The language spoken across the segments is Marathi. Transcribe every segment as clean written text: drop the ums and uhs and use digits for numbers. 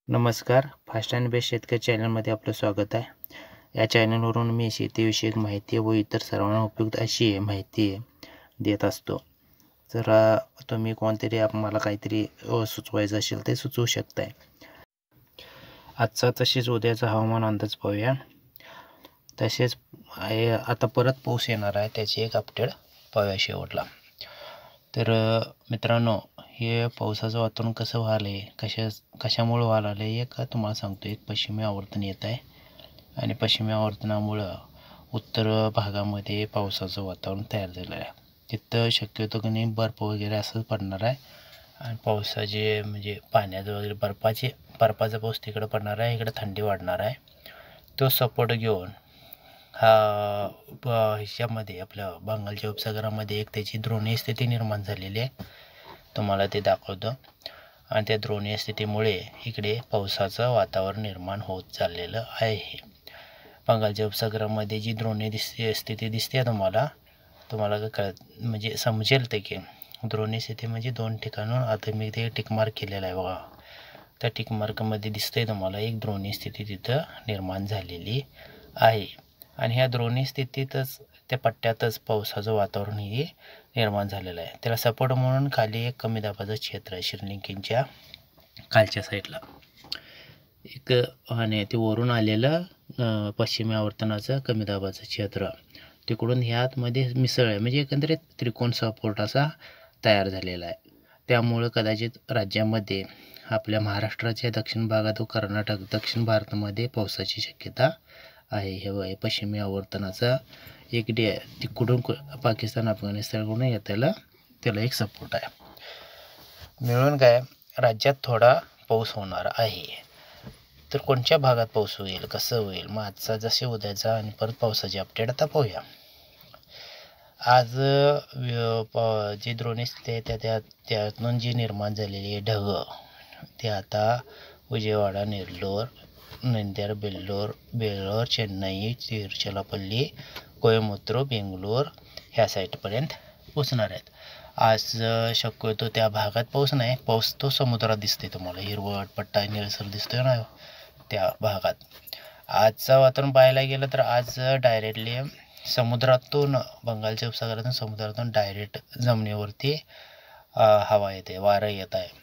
नमस्कार. फास्ट अँड बेस्ट शेतकरी चॅनलमध्ये आपलं स्वागत आहे. या चॅनलवरून मी शेतीविषयक माहिती व इतर सर्वांना उपयुक्त अशी माहिती देत असतो. जर तुम्ही कोणतरी मला काहीतरी सुचवायचं असेल ते सुचवू शकताय. आजचा तसेच उद्याचा हवामान अंदाज पाहूया. तसेच आता परत पाऊस येणार आहे त्याची एक अपडेट पाहूया शेवटला. तर मित्रांनो, हे पावसाचं वातावरण कसं व्हायलं आहे, कशामुळे व्हायला आलं आहे एक तुम्हाला सांगतो. एक पश्चिमी आवर्तन येत आहे आणि पश्चिमी आवर्तनामुळं उत्तर भागामध्ये पावसाचं वातावरण तयार झालं आहे. तिथं शक्यतो की नाही बर्फ वगैरे असं पडणार आहे आणि पावसाचे म्हणजे पाण्याचं वगैरे बर्फाचा पाऊस तिकडं पडणार आहे. इकडं थंडी वाढणार आहे. तो सपोर्ट घेऊन ह्याच्यामध्ये आपल्या बंगालच्या उपसागरामध्ये एक त्याची द्रोणीय स्थिती निर्माण झालेली आहे. तुम्हाला ते दाखवतो. आणि त्या द्रोणीय स्थितीमुळे इकडे पावसाचं वातावरण निर्माण होत चाललेलं आहे. बंगालच्या उपसागरामध्ये जी द्रोणीय स्थिती दिसते तुम्हाला म्हणजे समजेल ते की द्रोणीय स्थिती म्हणजे दोन ठिकाणून आता मी ते टिकमार्क केलेलं आहे बघा. त्या टिकमार्कमध्ये दिसतंय तुम्हाला एक द्रोणीय स्थिती तिथं निर्माण झालेली आहे. आणि ह्या द्रोणीय स्थितीतच त्या पट्ट्यातच पावसाचं वातावरण हे निर्माण झालेलं आहे. त्याला सपोर्ट म्हणून खाली एक कमी दाबाचं क्षेत्र आहे श्रीलंकेच्या खालच्या साईडला एक आणि ते वरून आलेलं पश्चिमी आवर्तनाचं कमी दाबाचं क्षेत्र तिकडून ह्यातमध्ये मिसळ आहे. म्हणजे एकंदरीत त्रिकोण सपोर्ट असा तयार झालेला आहे. त्यामुळं कदाचित राज्यामध्ये आपल्या महाराष्ट्राच्या दक्षिण भागात व कर्नाटक दक्षिण भारतामध्ये पावसाची शक्यता आहे. हे पश्चिमी आवर्तनाचा एक तिकडून पाकिस्तान अफगाणिस्तानकडून येताला त्याला एक सपोर्ट आहे. मिळून काय राज्यात थोडा पाऊस होणार आहे. तर कोणत्या भागात पाऊस होईल, कसं होईल, मग आजचा जसे उद्याचा आणि परत पावसाची अपडेट आता पाहूया. आज जी द्रोणी स्थिती आहे त्यातून जी निर्माण झालेली ढग ते आता विजयवाडा, नेल्लोर, नंद्यार, बेल्लोर, चेन्नई, तिरुचिरापल्ली, कोयमुत्तूर, बेंगलोर ह्या साईडपर्यंत पोचणार आहेत. आज शक्यतो त्या भागात पाऊस नाही. पाऊस तो समुद्रात दिसते तुम्हाला, हिरवट पट्टा निळसर दिसतोय ना त्या भागात. आजचं वातावरण पाहायला गेलं तर आज डायरेक्टली समुद्रातून बंगालच्या उपसागरातून समुद्रातून डायरेक्ट जमिनीवरती हवा येते, वारं येत आहे.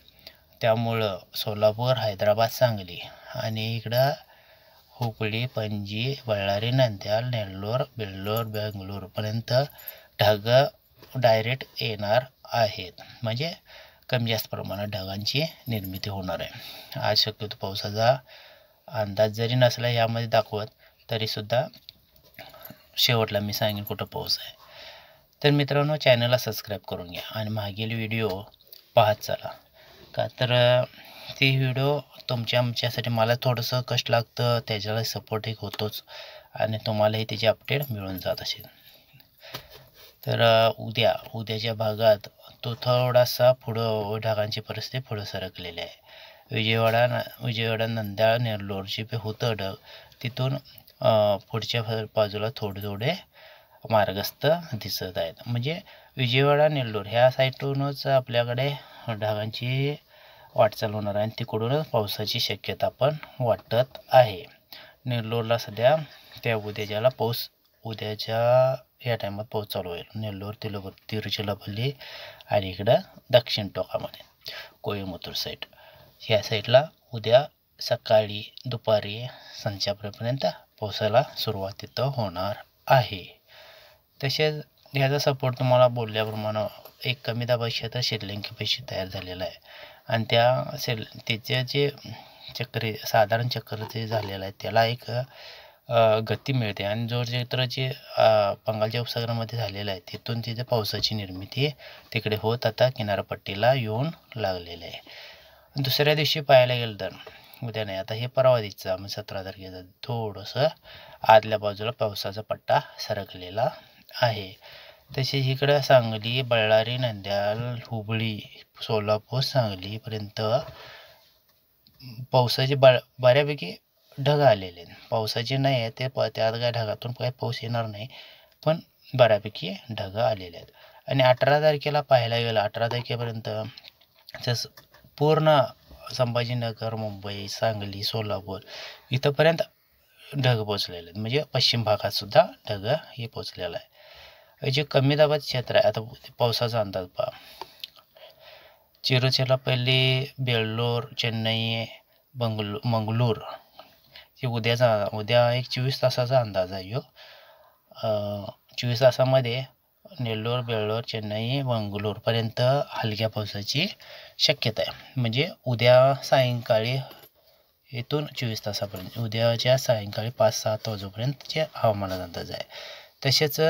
त्यामुळं सोलापूर, हैदराबाद, सांगली आणि इकडं हुबळी, पणजी, बಳ್ಳारी, नंद्याल, नेल्लोर, बेल्लोर, बेंगलोरपर्यंत ढग डायरेक्ट येणार आहेत. म्हणजे कमी जास्त प्रमाणात ढगांची निर्मिती होणार आहे. आज शक्यतो पावसाचा अंदाज जरी नसला यामध्ये दाखवत तरीसुद्धा शेवटला मी सांगेन कुठं पाऊस आहे. तर मित्रांनो, चॅनलला सबस्क्राईब करून घ्या आणि मागील व्हिडिओ पाहत चला. का तर ती व्हिडिओ आमच्यासाठी मला थोडंसं कष्ट लागतं, त्याच्याला सपोर्ट एक होतोच आणि तुम्हालाही त्याची अपडेट मिळून जात असेल. तर उद्याच्या भागात तो थोडासा पुढं ढगांची परिस्थिती पुढं सरकलेली आहे. विजयवाडा, नंद्याळ, नेल्लोरचे होतं ढग तिथून पुढच्या बाजूला थोडे मार्गस्थ दिसत आहेत. म्हणजे विजयवाडा, नेल्लोर ह्या साईडूनच आपल्याकडे ढगांची वाटचाल होणार आहे आणि तिकडूनच पावसाची शक्यता पण वाटत आहे. नेल्लोरला सध्या त्या उद्याच्या या टायमात पाऊस चालू होईल. नेल्लोर, तिरुचिरापल्ली आणि इकडं दक्षिण टोकामध्ये कोयमुत्तूर साईड ह्या साईडला उद्या सकाळी दुपारी संध्याकाळपर्यंत पावसाला सुरुवात तिथं होणार आहे. तसेच ह्याचा सपोर्ट तुम्हाला बोलल्याप्रमाणे एक कमी दाबाचं क्षेत्र श्रीलंकेपाशी तयार झालेला आहे आणि त्याचे जे साधारण चक्र जे झालेलं आहे त्याला एक गती मिळते आणि जो क्षेत्र जे बंगालच्या उपसागरामध्ये झालेलं आहे तिथून तिथे पावसाची निर्मिती तिकडे होत आता किनारपट्टीला येऊन लागलेलं आहे. दुसऱ्या दिवशी पाहायला गेलं तर उद्या नाही, आता हे परवा दिवसा 17 तारखेचं थोडंसं आदल्या बाजूला पावसाचा पट्टा सरकलेला आहे. तसेच इकडं सांगली, बಳ್ಳारी, नंद्याल, हुबळी, सोलापूर, सांगलीपर्यंत पावसाचे बऱ्यापैकी ढग आलेले आहेत. पावसाचे नाही आहे ते त्यात काय ढगातून काही पाऊस येणार नाही, पण बऱ्यापैकी ढग आलेले आहेत. आणि 18 तारखेला पाहायला गेलं 18 तारखेपर्यंत पूर्ण संभाजीनगर, मुंबई, सांगली, सोलापूर इथंपर्यंत ढग पोचलेले आहेत. म्हणजे पश्चिम भागात सुद्धा ढग हे पोचलेलं आहे. जे कमी दाबाचं क्षेत्र आहे, आता पावसाचा अंदाज पहा. तिरुचिरापल्ली, बेल्लोर, चेन्नई, मंगळूर हे उद्या एक 24 तासाचा अंदाज आहे. 24 तासामध्ये नेल्लोर, बेल्लोर, चेन्नई, मंगळूरपर्यंत हलक्या पावसाची शक्यता आहे. म्हणजे उद्या सायंकाळी इथून 24 तासापर्यंत उद्याच्या सायंकाळी 5-7 वाजेपर्यंतचे हवामानाचा अंदाज आहे. तसेच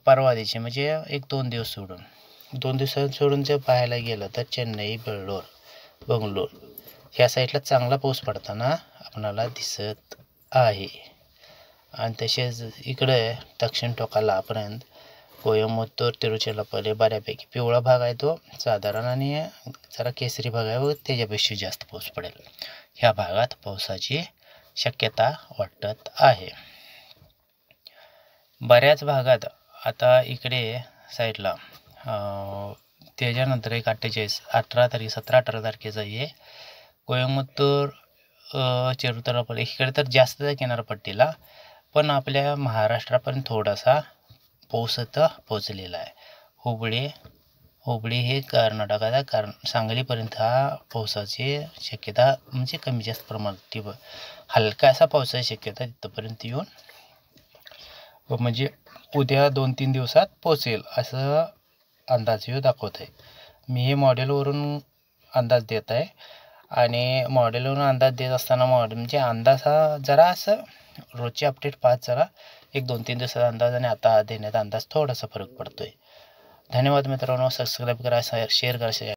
परवा दिवशी म्हणजे 1-2 दिवस सोडून 2 दिवसांत सोडून जर पाहायला गेलं तर चेन्नई, बेल्लोर, बंगलोर ह्या साईडला चांगला पाऊस पडताना आपणाला दिसत आहे. आणि तसेच इकडे दक्षिण टोकालापर्यंत कोयंबतूर, तिरुचिरापल्ली बऱ्यापैकी पिवळा भाग आहे तो साधारण, आणि जरा केसरी भाग आहे व त्याच्यापेक्षा जास्त पाऊस पडेल. ह्या भागात पावसाची शक्यता वाटत आहे. बऱ्याच भागात आता इकडे साईडला त्याच्यानंतर एक 17-18 तारखेचा आहे कोयंबतूर, तिरुचिरापल्ली इकडे तर जास्त किनारपट्टीला, पण आपल्या महाराष्ट्रापर्यंत थोडासा पाऊस पोचलेला आहे. हुबळी हे कर्नाटकाचा सांगलीपर्यंत हा पावसाची शक्यता म्हणजे कमी जास्त प्रमाणात हलकासा पावसाची शक्यता तिथंपर्यंत येऊन म्हणजे उद्या 2-3 दिवसात पोचेल असं अंदाज दाखवत आहे. मी हे मॉडेलवरून अंदाज देत आहे. आणि मॉडेलवरून अंदाज देत असताना म्हणजे अंदाज हा जरा असं रोजचे अपडेट पाहत जरा 1-2-3 दिवसाचा अंदाज आणि आता देण्याचा अंदाज थोडासा फरक पडतोय. धन्यवाद मित्रांनो. सबस्क्राईब करा, शेअर करा.